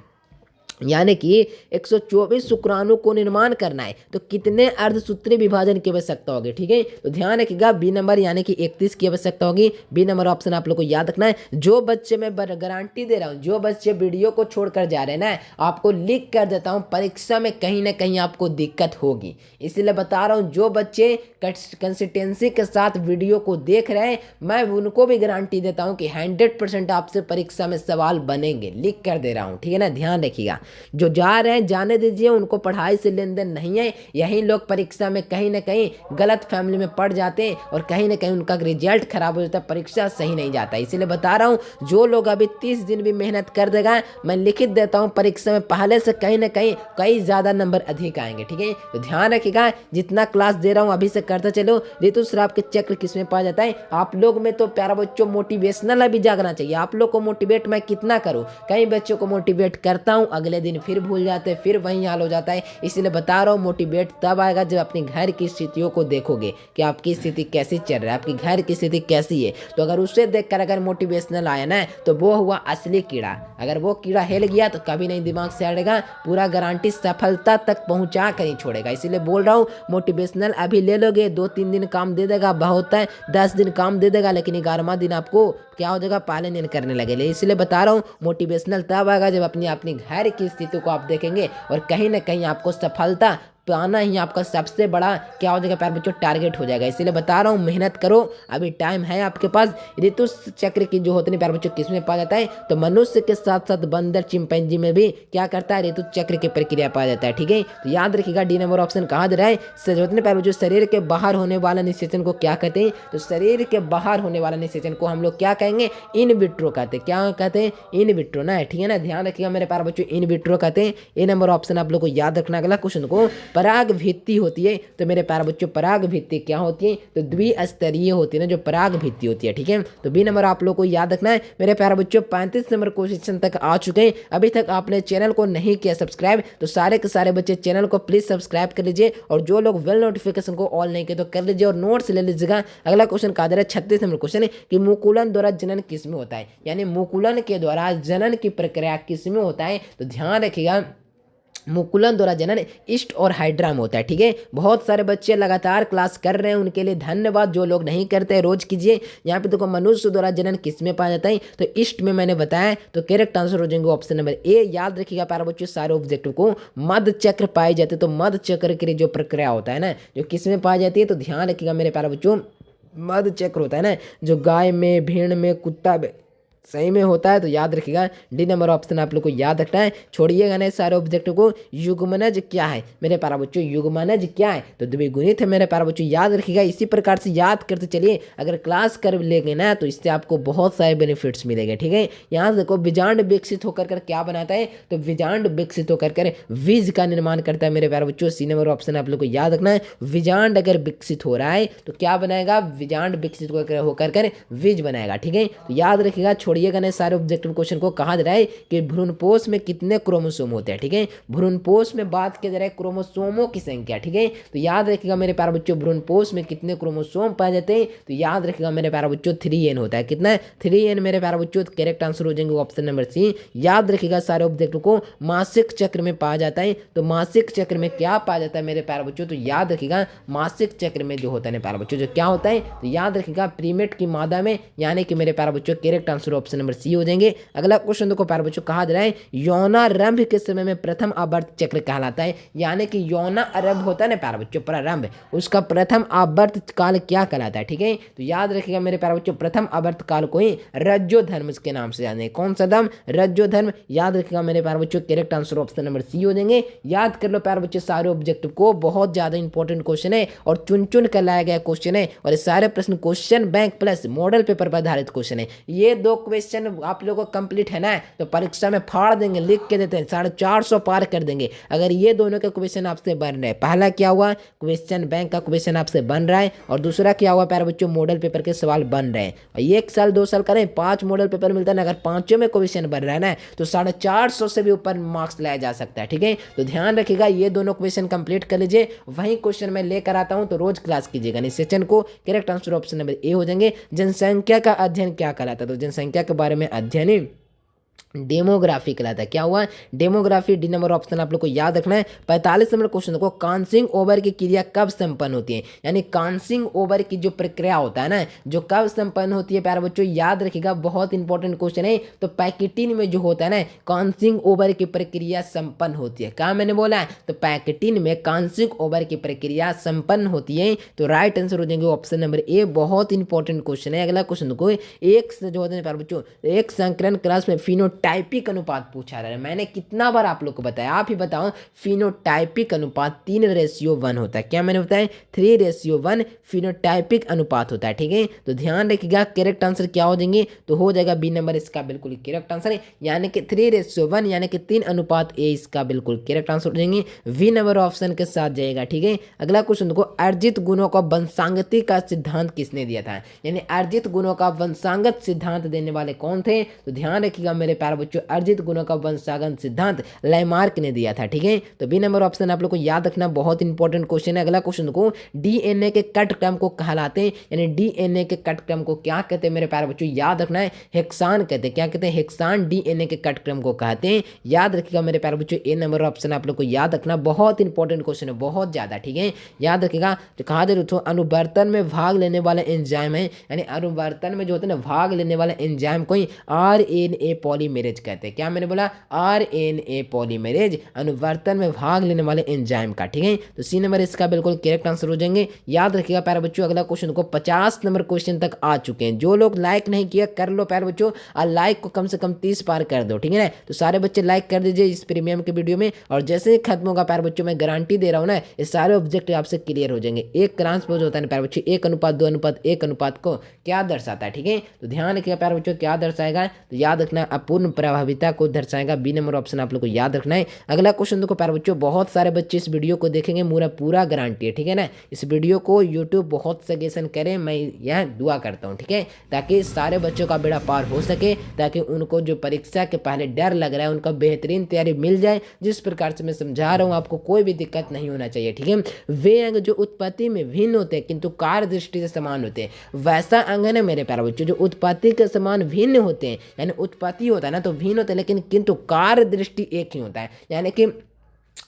यानी कि 124 शुक्राणु को निर्माण करना है, तो कितने अर्धसूत्री विभाजन की आवश्यकता होगी, ठीक है। तो ध्यान रखिएगा बी नंबर यानी कि 31 की आवश्यकता होगी। बी नंबर ऑप्शन आप लोग को याद रखना है। जो बच्चे मैं गारंटी दे रहा हूँ, जो बच्चे वीडियो को छोड़कर जा रहे हैं ना, आपको लिख कर देता हूँ, परीक्षा में कहीं ना कहीं आपको दिक्कत होगी, इसलिए बता रहा हूँ। जो बच्चे कंसिस्टेंसी के साथ वीडियो को देख रहे हैं, मैं उनको भी गारंटी देता हूँ कि 100% आपसे परीक्षा में सवाल बनेंगे, लिख कर दे रहा हूँ, ठीक है ना। ध्यान रखिएगा, जो जा रहे हैं जाने दीजिए, उनको पढ़ाई से लेन देन नहीं है। यही लोग परीक्षा में कहीं ना कहीं गलत फैमिली में पड़ जाते हैं, और कहीं ना कहीं उनका रिजल्ट खराब हो जाता है, परीक्षा सही नहीं जाता। इसीलिए बता रहा हूँ, जो लोग अभी 30 दिन भी मेहनत कर देगा, मैं लिखित देता हूँ परीक्षा में पहले से कहीं ना कहीं कई ज़्यादा नंबर अधिक आएंगे, ठीक है। तो ध्यान रखिएगा, जितना क्लास दे रहा हूँ अभी से करते चलो। ऋतुस्राव के चक्र किसमें पाया जाता है? आप लोग में तो प्यारा बच्चों मोटिवेशनल अभी जागना चाहिए। आप लोग को मोटिवेट मैं कितना करूँ, कई बच्चों को मोटिवेट करता हूँ, अगले दिन फिर भूल जाते हैं, फिर वही हाल हो जाता है। इसलिए बता रहा हूँ, मोटिवेट तब आएगा जब अपने घर की स्थितियों को देखोगे कि आपकी स्थिति कैसी चल रहा है, आपकी घर की स्थिति कैसी है। तो अगर उससे देखकर अगर मोटिवेशनल आया ना, तो वो हुआ असली कीड़ा। अगर वो कीड़ा हिल गया तो कभी नहीं दिमाग से हटेगा, पूरा गारंटी सफलता तक पहुंचा कर ही छोड़ेगा। इसीलिए बोल रहा हूँ, मोटिवेशनल अभी ले लोगे, 2-3 दिन काम दे देगा, बहुत है 10 दिन काम दे देगा, लेकिन 11वां दिन आपको क्या हो जाएगा, पालन नहीं करने लगेगा। इसलिए बता रहा हूँ, मोटिवेशनल तब आएगा जब अपनी घर की स्थिति को आप देखेंगे, और कहीं ना कहीं आपको सफलता पाना ही आपका सबसे बड़ा क्या हो जाएगा प्यारे बच्चों, टारगेट हो जाएगा। इसीलिए बता रहा हूँ, मेहनत करो, अभी टाइम है आपके पास। ऋतु चक्र की जो होते हैं प्यारे बच्चों किसमें पाया जाता है? तो मनुष्य के साथ साथ बंदर चिंपैंजी में भी क्या करता है, ऋतु चक्र की प्रक्रिया पाया जाता है, ठीक है। तो याद रखिएगा डी नंबर ऑप्शन कहा जा रहा है। प्यारे बच्चों, शरीर के बाहर होने वाला निषेचन को क्या कहते हैं? तो शरीर के बाहर होने वाला निषेचन को हम लोग क्या कहेंगे? इन विट्रो कहते हैं। क्या कहते हैं? इन विट्रो ना, ठीक है ना। ध्यान रखिएगा मेरे प्यारे बच्चों, इन विट्रो कहते हैं। ए नंबर ऑप्शन आप लोग को याद रखना। अगला क्वेश्चन को, पराग भित्ति होती है, तो मेरे प्यारे बच्चों पराग भित्ति क्या होती है? तो द्विस्तरीय होती है ना, जो पराग भित्ति होती है, ठीक है। तो बी नंबर आप लोग को याद रखना है। मेरे प्यारे बच्चों 35 नंबर क्वेश्चन तक आ चुके हैं। अभी तक आपने चैनल को नहीं किया सब्सक्राइब, तो सारे के सारे बच्चे चैनल को प्लीज सब्सक्राइब कर लीजिए, और जो लोग वेल नोटिफिकेशन को ऑल नहीं किए तो कर लीजिए, और नोट्स ले लीजिएगा। अगला क्वेश्चन कहा जा रहा है 36 नंबर क्वेश्चन है कि मुकुलन द्वारा जनन किसमें होता है? यानी मुकुलन के द्वारा जनन की प्रक्रिया किसमें होता है? तो ध्यान रखिएगा मुकुलन द्वारा जनन ईस्ट और हाइड्रा में होता है। ठीक है, बहुत सारे बच्चे लगातार क्लास कर रहे हैं, उनके लिए धन्यवाद। जो लोग नहीं करते रोज कीजिए। यहाँ पे देखो मनुष्य द्वारा जनन किस में पाया जाता है, तो ईस्ट में मैंने बताया। तो करेक्ट आंसर हो जाएंगे ऑप्शन नंबर ए। याद रखिएगा प्यारे बच्चों, सारे ऑब्जेक्टिव को मध्य चक्र पाए जाते हैं। तो मध्य चक्र की जो प्रक्रिया होता है ना, जो किस में पाई जाती है, तो ध्यान रखिएगा मेरे प्यारे बच्चों, मध्य चक्र होता है ना, जो गाय में, भेड़ में, कुत्ता में सही में होता है। तो याद रखिएगा डी नंबर ऑप्शन आप लोग को याद रखना है। छोड़िएगा नहीं सारे ऑब्जेक्टिव को। युग्मनज क्या है मेरे प्यारे बच्चों, युग्मनज क्या है, तो द्विगुणित है मेरे प्यारे बच्चों। याद रखिएगा, इसी प्रकार से याद करते चलिए। अगर क्लास कर लेंगे ना तो इससे आपको बहुत सारे बेनिफिट्स मिलेंगे। ठीक है, यहाँ से देखो बीजांड विकसित होकर कर क्या बनाता है, तो बीजांड विकसित होकर कर बीज का निर्माण करता है मेरे प्यारे बच्चों। सी नंबर ऑप्शन आप लोग को याद रखना है। बीजांड अगर विकसित हो रहा है तो क्या बनाएगा, बीजांड विकसित होकर कर बीज बनाएगा। ठीक है, तो याद रखिएगा, छोड़िएगा नहीं सारे ऑब्जेक्टिव क्वेश्चन को। कहा जा रहा है कि भ्रूणपोष में कितने क्रोमोसोम होते हैं। ठीक है, भ्रूणपोष में बात किया जा रहा है क्रोमोसोमों की संख्या। ठीक है, तो याद रखिएगा मेरे प्यारे बच्चों, भ्रूणपोष में कितने क्रोमोसोम पाए जाते हैं, तो याद रखिएगा मेरे प्यारे बच्चों 3n होता है। कितना, 3n मेरे प्यारे बच्चों। करेक्ट आंसर हो जाएंगे ऑप्शन नंबर सी। याद रखिएगा सारे ऑब्जेक्टिव को मासिक चक्र में पाया जाता है। तो मासिक चक्र में क्या पाया जाता है मेरे प्यारे बच्चों, तो याद रखिएगा मासिक चक्र में जो होता है प्यारे बच्चों, जो क्या होता है, तो याद रखिएगा प्रीमेट की मादा में, यानी कि मेरे प्यारे बच्चों correct answer option number c हो जाएंगे। अगला क्वेश्चन देखो प्यारे बच्चों, कहा जा रहा है यौनारंभ के समय में प्रथम आवर्त चक्र कहलाता है। यानी कि यौनारंभ होता है ना प्यारे बच्चों, प्रारंभ, उसका प्रथम आवर्त काल क्या कहलाता है। ठीक है, तो याद रखिएगा मेरे प्यारे बच्चों, प्रथम आवर्त काल को ही रज्जोधर्म के नाम से जाने। कौन सा धर्म, रज्जोधर्म। याद रखिएगा मेरे प्यारे बच्चों, correct answer option number c हो जाएंगे। याद कर लो प्यारे बच्चों सारे ऑब्जेक्टिव को, बहुत ज्यादा इंपॉर्टेंट क्वेश्चन है और चुन चुन कर लाया गया क्वेश्चन है। और सारे प्रश्न question bank plus model paper पर आधारित क्वेश्चन है। ये दो क्वेश्चन आप लोगों को कंप्लीट है ना, तो परीक्षा में फाड़ देंगे, लिख के देते हैं 450 पार कर देंगे अगर ये दोनों के क्वेश्चन आपसे बन रहे हैं। पहला क्या हुआ, क्वेश्चन बैंक का क्वेश्चन आपसे बन रहा है, और दूसरा क्या हुआ प्यारे बच्चों, मॉडल पेपर के सवाल बन रहे हैं। और 1 साल 2 साल करें 5 मॉडल पेपर मिलता है ना, अगर पांचों में क्वेश्चन बन रहा है ना, तो 450 से भी ऊपर मार्क्स लाया जा सकता है। ठीक है, तो ध्यान रखिएगा, ये दोनों क्वेश्चन कंप्लीट कर लीजिए। वही क्वेश्चन मैं लेकर आता हूं, तो रोज क्लास कीजिएगा। नहीं सेशन को correct answer option number A हो जाएंगे। जनसंख्या का अध्ययन क्या कहलाता है, तो जनसंख्या के बारे में अध्ययन डेमोग्राफी कहलाता है। क्या हुआ, डेमोग्राफी। डी नंबर ऑप्शन आप लोग को याद रखना है। 45 नंबर क्वेश्चन देखो, कांसिंग ओवर की क्रिया कब संपन्न होती है, यानी कांसिंग ओवर की जो प्रक्रिया होता है ना, जो कब संपन्न होती है प्यारे बच्चों, याद रखिएगा, बहुत इंपॉर्टेंट क्वेश्चन है। तो पैकेटिन में जो होता है ना, कांसिंग ओवर की प्रक्रिया संपन्न होती है। क्या मैंने बोला है, तो पैकेटिन में कांसिंग ओवर की प्रक्रिया संपन्न होती है। तो राइट आंसर हो जाएंगे ऑप्शन नंबर ए। बहुत इंपॉर्टेंट क्वेश्चन है। अगला क्वेश्चन देखो, एक जो होते हैं प्यारे बच्चों, एक संकरण क्लास में फिनोटाइपिक अनुपात पूछा रहा है। मैंने कितना बार आप लोग को बताया, आप ही बताओ। फिनोटाइपिक अनुपात 3:1 होता है। क्या मैंने बताया, 3:1 फिनोटाइपिक अनुपात होता है। ठीक है, तो ध्यान रखिएगा, करेक्ट आंसर क्या हो जाएंगे, तो हो जाएगा बी नंबर इसका बिल्कुल करेक्ट आंसर है, यानी कि 3:1 यानी कि 3:A इसका बिल्कुल करेक्ट आंसर हो जाएंगे। वी नंबर ऑप्शन के साथ जाएगा। ठीक है, अगला क्वेश्चन देखो, अर्जित गुणों का वंशांगति का सिद्धांत किसने दिया था, यानी अर्जित गुणों का वंशांगत सिद्धांत देने वाले कौन थे, तो ध्यान रखिएगा मेरे प्यारे बच्चों, अर्जित गुणों का वंशांगत सिद्धांत लैमार्क ने दिया था। ठीक है, तो बी नंबर ऑप्शन आप लोग को याद रखना, बहुत इंपॉर्टेंट क्वेश्चन है। अगला क्वेश्चन देखो, डीएनए के कट क्रम को कहलाते हैं, यानी डीएनए के कट क्रम को क्या कहते हैं मेरे प्यारे बच्चों, याद रखना है, हेक्सान कहते हैं। क्या कहते हैं, हेक्सान डीएनए के कट क्रम को कहते हैं। याद रखिएगा मेरे प्यारे बच्चों, ए नंबर ऑप्शन आप लोग को याद रखना, बहुत इंपॉर्टेंट क्वेश्चन है, बहुत ज्यादा। ठीक है, याद रखिएगा। तो कहा दे रहे अनुवर्तन में भाग लेने वाला एंजाइम है, यानी अनुवर्तन में जो होते हैं ना भाग लेने वाला एंजाइम को आरएनए पॉलीमेरेज कहते हैं। क्या मैंने बोला, आरएनए पॉलीमेरेज, अनुवर्तन में भाग लेने वाले एंजाइम का। ठीक है, तो सी नंबर इसका बिल्कुल करेक्ट आंसर हो जाएंगे। याद रखिएगा प्यारे बच्चों, अगला क्वेश्चन को 50 नंबर क्वेश्चन तक आ चुके हैं। जो लोग लाइक नहीं किया कर लो प्यारे बच्चों, और लाइक को कम से कम 30 पार कर दो। ठीक है ना, तो सारे बच्चे लाइक कर दीजिए इस प्रीमियम के वीडियो में, और जैसे ही खत्म होगा प्यारे बच्चों, मैं गारंटी दे रहा हूँ ना, ये सारे ऑब्जेक्ट आपसे क्लियर हो जाएंगे। एक ट्रांसपोज होता है ना प्यारे बच्चों, 1:2:1 अनुपात को क्या दर्शाता है। ठीक है, तो ध्यान रखिएगा प्यारे बच्चों, क्या दर्शाएगा, तो याद रखना अपूर्ण प्रभाविता को दर्शाएगा। बी नंबर ऑप्शन आप लोग को याद रखना है। अगला क्वेश्चन देखो प्यारे बच्चों, बहुत सारे बच्चे इस वीडियो को देखेंगे, पूरा गारंटी है। ठीक है ना, इस वीडियो को यूट्यूब बहुत सजेशन करे, मैं यह दुआ करता हूँ। ठीक है, ताकि सारे बच्चों का बेड़ा पार हो सके, ताकि उनको जो परीक्षा के पहले डर लग रहा है उनका बेहतरीन तैयारी मिल जाए। जिस प्रकार से मैं समझा रहा हूँ आपको कोई भी दिक्कत नहीं होना चाहिए। ठीक है, वे अंग जो उत्पत्ति में भिन्न होते हैं किंतु कार्य दृष्टि से समान होते हैं, वैसा अंग है ना मेरे प्यारे बच्चों, जो उत्पत्ति के समान भिन्न होते हैं, यानी उत्पत्ति होता है ना तो भिन्न होते हैं, लेकिन किंतु कार्य दृष्टि एक ही होता है। यानी कि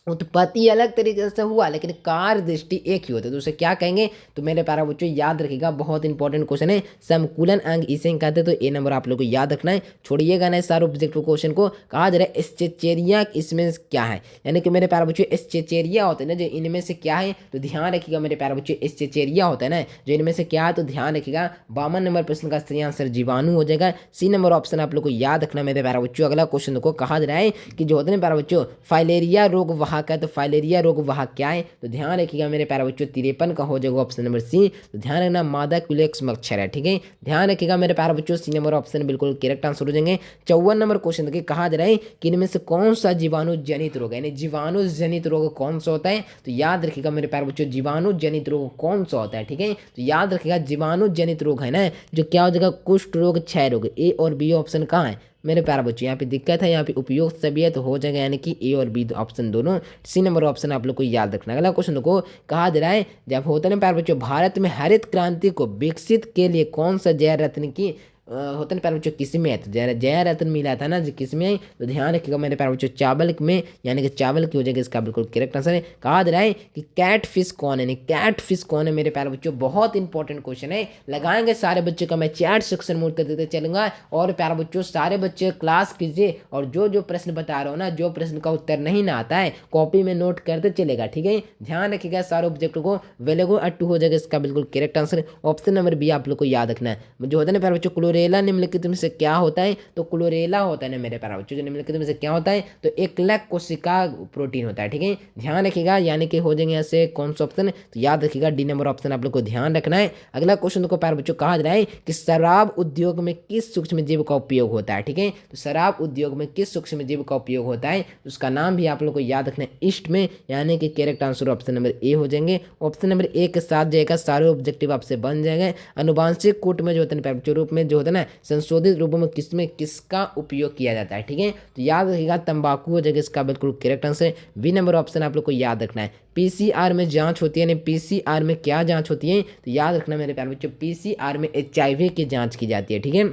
उत्पत्ति अलग तरीके से हुआ लेकिन कार्य दृष्टि एक ही होती है, तो उसे क्या कहेंगे? तो मेरे प्यारे बच्चों याद रखिएगा, बहुत इंपॉर्टेंट क्वेश्चन है, समकुलन अंग इसे कहते हैं। तो ए नंबर आप लोग को याद रखना है, छोड़िएगा ना सारे ऑब्जेक्ट क्वेश्चन को। कहा जा रहा है स्चेचेरिया इसमें क्या है, यानी कि मेरे प्यारे बच्चों स्चेचेरिया होते हैं ना जो इनमें से क्या है, तो ध्यान रखिएगा मेरे प्यारे बच्चों स्चेचेरिया होता है ना जो इनमें से क्या है, तो ध्यान रखिएगा 52 नंबर प्रश्न का सही आंसर जीवाणु हो जाएगा। सी नंबर ऑप्शन आप लोग को याद रखना मेरे प्यारे बच्चों। अगला क्वेश्चन को कहा जा रहा है कि जो होते हैं प्यारे बच्चों फाइलेरिया रोग वाहक है, तो फाइलेरिया रोग वाहक क्या है, तो ध्यान रखिएगा मेरे प्यारे बच्चों 53 का हो जाएगा ऑप्शन नंबर सी। तो ध्यान रखना मादा क्यूलेक्स मच्छर है, ठीक है, ध्यान रखिएगा मेरे प्यारे बच्चों सी नंबर ऑप्शन बिल्कुल करेक्ट आंसर हो जाएंगे। 54 नंबर क्वेश्चन देखिए, कहा जा रहा है कि इनमें से कौन सा जीवाणु जनित रोग है, यानी जीवाणु जनित रोग कौन सा होता है, तो याद रखिएगा मेरे प्यारे बच्चों जीवाणु जनित रोग कौन सा होता है, ठीक है, तो याद रखिएगा जीवाणु जनित रोग है ना जो क्या हो जाएगा, कुष्ठ रोग, क्षय रोग। ए और बी ऑप्शन कहाँ है मेरे प्यारे बच्चों, यहाँ पे दिक्कत है, यहाँ पे उपयोग सभी है तो हो जाएगा, यानी कि ए और बी ऑप्शन दोनों। सी नंबर ऑप्शन आप लोग को याद रखना। अगला क्वेश्चन को कहा जा रहा है जब होता है ना प्यारे बच्चों भारत में हरित क्रांति को विकसित के लिए कौन सा जय रत्न की होता है प्यारे बच्चों किसमें है, तो जय रत्न मिला था ना जो किसमें है, तो ध्यान रखिएगा मेरे प्यारे बच्चों चावल में, यानी कि चावल की हो जाएगी इसका बिल्कुल करेक्ट आंसर है। कहा जा रहा है कि कैट फिश कौन है, कैट फिश कौन है मेरे प्यारे बच्चों, बहुत इंपॉर्टेंट क्वेश्चन है, लगाएंगे सारे बच्चों का मैं चैट सेक्शन मोड कर देते चलूंगा। और प्यारे बच्चों सारे बच्चे क्लास कीजिए और जो जो प्रश्न बता रहा हूँ ना, जो प्रश्न का उत्तर नहीं ना आता है कॉपी में नोट करते चलेगा, ठीक है, ध्यान रखिएगा सारे ऑब्जेक्ट को वेलेगो अट्टू हो जाएगा इसका बिल्कुल correct answer. Option number b आप लोग को याद रखना है। जो होता है ना प्यारे बच्चों क्लोरेला निम्नलिखित में से क्या होता है, तो क्लोरेला होता है ना मेरे प्यारे बच्चों जो निम्नलिखित में से क्या होता है, तो एकलक कोशिका प्रोटीन होता है, ठीक है, ध्यान रखिएगा, यानी कि हो जाएंगे ऐसे कौन सा ऑप्शन, तो याद रखिएगा डी नंबर ऑप्शन आप लोग को ध्यान रखना है। अगला क्वेश्चन को प्यारे बच्चों कहा जा रहा है कि शराब उद्योग में किस सूक्ष्म जीव का उपयोग होता है, ठीक है, तो शराब उद्योग में किस सूक्ष्म जीव का उपयोग होता है, उसका नाम भी आप लोग को याद रखना है ईस्ट में, यानी कि correct answer option number A हो जाएंगे। ऑप्शन नंबर ए के साथ जाएगा सारे ऑब्जेक्टिव आपसे बन जाएंगे। अनुवांशिक कूट में जो होता है प्यारे बच्चों रूप में जो होता है ना संशोधित रूपों में किसमें किसका उपयोग किया जाता है, ठीक है, तो याद रखिएगा तंबाकू हो जाएगा इसका बिल्कुल correct answer. B number option आप लोग को याद रखना है। पीसीआर में जांच होती है, यानी पीसीआर में क्या जांच होती है, तो याद रखना मेरे प्यारे बच्चों पीसीआर में एचआईवी की जांच की जाती है, ठीक है,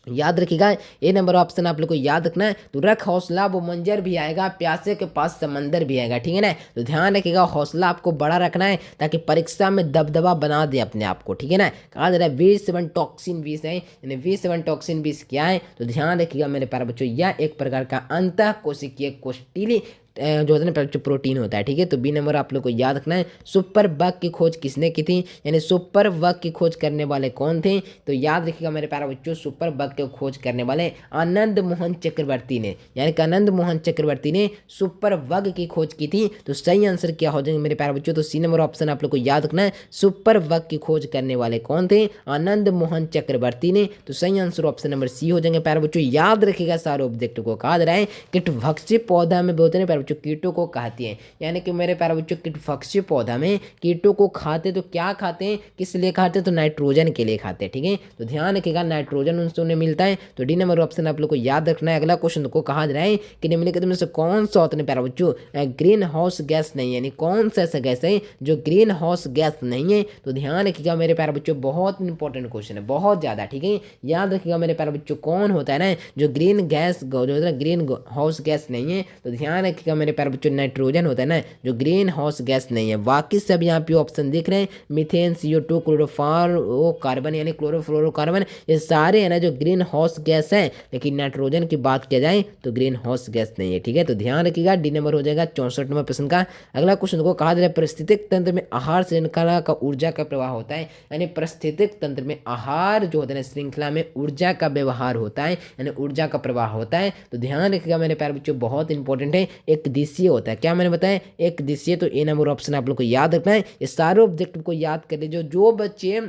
याद रखिएगा। ए नंबर ऑप्शन आप लोग को याद रखना है। तो रख हौसला वो मंजर भी आएगा, प्यासे के पास समंदर भी आएगा, ठीक है ना, तो ध्यान रखिएगा हौसला आपको बड़ा रखना है ताकि परीक्षा में दबदबा बना दे अपने आप को, ठीक है ना। कहा जा रहा है V7 टॉक्सिन विष है, यानी V7 टॉक्सिन विष क्या है, तो ध्यान रखिएगा मेरे प्यारे बच्चों यह एक प्रकार का अंतः कोशिकीय कोष्ठीली जो होता है ना प्रोटीन होता है, ठीक है, तो बी नंबर आप लोग को याद रखना है। सुपर बग की खोज किसने की थी, यानी सुपर बग की खोज करने वाले कौन थे, तो याद रखिएगा मेरे प्यारे बच्चों सुपर बग की खोज करने वाले आनंद मोहन चक्रवर्ती ने, यानी कि आनंद मोहन चक्रवर्ती ने सुपर बग की खोज की थी। तो सही आंसर क्या हो जाएंगे मेरे प्यारे बच्चों, तो सी नंबर ऑप्शन आप लोग को याद रखना है। सुपर बग की खोज करने वाले कौन थे, आनंद मोहन चक्रवर्ती ने, तो सही आंसर ऑप्शन नंबर सी हो जाएंगे प्यारे बच्चों। याद रखिएगा सारे ऑब्जेक्ट को। कहा जा रहा है कीटभक्षी पौधा में बोलते हैं प्यारे बच्चों कीटों को कहती है, यानी कि मेरे प्यारे बच्चों कीटभक्षी पौधा में कीटों को खाते तो क्या खाते हैं, किस लिए खाते हैं, तो नाइट्रोजन के लिए खाते हैं, ठीक है, तो ध्यान रखिएगा नाइट्रोजन उनसे उन्हें मिलता है। तो डी नंबर ऑप्शन आप लोग को याद रखना है। अगला क्वेश्चन को कहा जा रहा है कि निम्नलिखित में से कौन सा होता है प्यारे बच्चों ग्रीन हाउस गैस नहीं है, यानी कौन सा ऐसा गैस है जो ग्रीन हाउस गैस नहीं है, तो ध्यान रखिएगा मेरे प्यारे बच्चों बहुत इंपॉर्टेंट क्वेश्चन है, बहुत ज्यादा, ठीक है, याद रखिएगा मेरे प्यारे बच्चों कौन होता है ना जो ग्रीन गैस जो होता है ग्रीन हाउस गैस नहीं है, तो ध्यान रखिएगा मेरे प्यारे बच्चों नाइट्रोजन होता है ना जो ग्रीन हाउस गैस नहीं है। बाकी सब यहाँ पे ऑप्शन दिख रहे हैं मीथेन, CO2, क्लोरोफार्म कार्बन यानी क्लोरोफ्लोरोकार्बन, ये सारे है ना जो ग्रीन हाउस गैस है, लेकिन नाइट्रोजन की बात किया जाए तो ग्रीन हाउस गैस नहीं है, ठीक है, तो ध्यान रखिएगा डी नंबर हो जाएगा 64 नंबर प्रश्न का। अगला क्वेश्चन को कहा जा रहा है परिस्थितिक तंत्र में आहार श्रृंखला का ऊर्जा का प्रवाह होता है, यानी परिस्थितिक तंत्र में आहार जो होता है श्रृंखला में ऊर्जा का व्यवहार होता है, यानी ऊर्जा का प्रवाह होता है, तो ध्यान रखिएगा मेरे प्यारे बच्चों बहुत इंपॉर्टेंट है। एक दिशीय होता है, क्या मैंने बताया एक दिशीय, तो ए नंबर ऑप्शन आप लोग को याद रखना है। ये सारे ऑब्जेक्टिव को याद कर लीजिए। जो बच्चे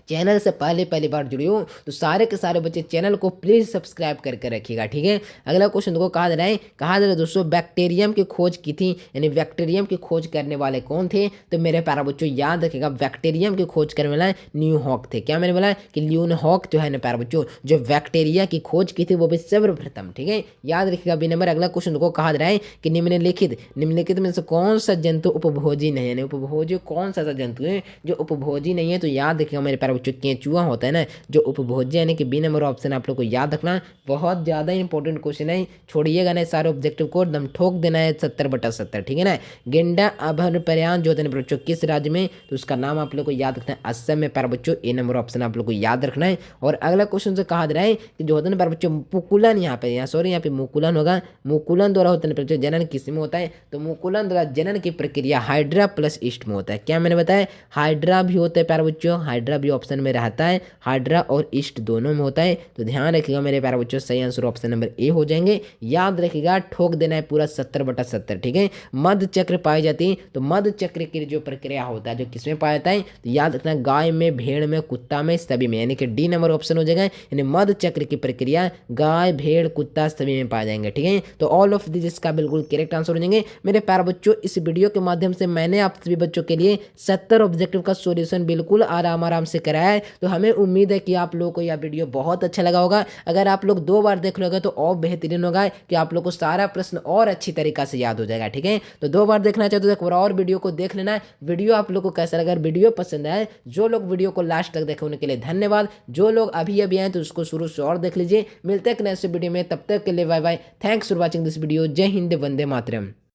चैनल से पहली बार जुड़े हो तो सारे के सारे बच्चे चैनल को प्लीज सब्सक्राइब करके रखिएगा, ठीक है। अगला क्वेश्चन को कहा जा रहा है दोस्तों बैक्टीरियम की खोज की थी, यानी बैक्टीरियम की खोज करने वाले कौन थे, तो मेरे प्यारे बच्चों याद रखिएगा बैक्टीरियम की खोज करने वाला ल्यूनहॉक थे। क्या मैंने बोला कि ल्यूनहॉक जो है ना प्यारे बच्चों जो बैक्टीरिया की खोज की थी वो भी सर्वप्रथम, ठीक है, याद रखिएगा बी नंबर। अगला क्वेश्चन को कहा जा रहा है कि निम्नलिखित में से कौन सा जंतु उपभोजी नहीं है, उपभोजी कौन सा जंतु है जो उपभोजी नहीं है, तो याद रखिएगा मेरे प्यारे प्यारे बच्चों केंचुआ होता है ना, जो उपभोज्य यानी कि बी नंबर ऑप्शन आप लोग को याद रखना, बहुत ज़्यादा इंपॉर्टेंट क्वेश्चन है, छोड़िएगा ना सारे ऑब्जेक्टिव को, एकदम ठोक देना है 70/70, ठीक है ना। गेंडा अभरप्रयाण जो होता है बच्चों किस राज्य में, तो उसका नाम आप लोग को याद रखना है असम में प्यारे बच्चों, ए नंबर ऑप्शन आप लोग को याद रखना है। और अगला क्वेश्चन से कहा जा रहा है कि जो होता है ना प्यारे बच्चों मुकुलन, यहाँ पे मुकुलन होगा, मुकुलन द्वारा होता है बच्चों जनन किस में होता है, तो मुकुलन द्वारा जनन की प्रक्रिया हाइड्रा प्लस ईस्ट में होता है। क्या मैंने बताया, हाइड्रा भी होता है प्यारे बच्चों, हाइड्रा भी ऑप्शन में रहता है, हाइड्रा और ईस्ट दोनों में होता है। तो ध्यान रखिएगा मेरे प्यारे बच्चों, सही आंसर ऑप्शन नंबर ए हो जाएंगे। याद रखिएगा ठोक देना है पूरा 70/70, ठीक है। मध्य चक्र पाई जाती है, तो मध्य चक्र की जो प्रक्रिया होता है जो किसमें पाया जाता है, तो याद रखना गाय में, भेड़ में, कुत्ता में, सभी में, यानी कि डी नंबर ऑप्शन हो जाएगा। यानी मध्य चक्र की प्रक्रिया गाय, भेड़, कुत्ता सभी में पाए जाएंगे, ठीक है। तो ऑल ऑफ दिस इसका बिल्कुल करेक्ट आंसर हो जाएंगे मेरे प्यारे बच्चों। इस वीडियो के माध्यम से मैंने आप सभी बच्चों के लिए 70 ऑब्जेक्टिव का सॉल्यूशन बिल्कुल आराम आराम से कराया है। तो हमें उम्मीद है कि आप लोगों को यह वीडियो बहुत अच्छा लगा होगा। अगर आप लोग 2 बार देख लोगे तो और बेहतरीन होगा कि आप लोग को सारा प्रश्न और अच्छी तरीका से याद हो जाएगा, ठीक है। तो 2 बार देखना चाहते हो तो एक बार और वीडियो को देख लेना। वीडियो आप लोग को कैसा लगा, अगर वीडियो पसंद आए, जो लोग वीडियो को लास्ट तक देखे उनके लिए धन्यवाद, जो लोग अभी आए तो उसको शुरू से और देख लीजिए। मिलते हैं नेक्स्ट वीडियो में, तब तक के लिए bye bye. Thanks for watching this video. जय हिंद, वंदे मातरम।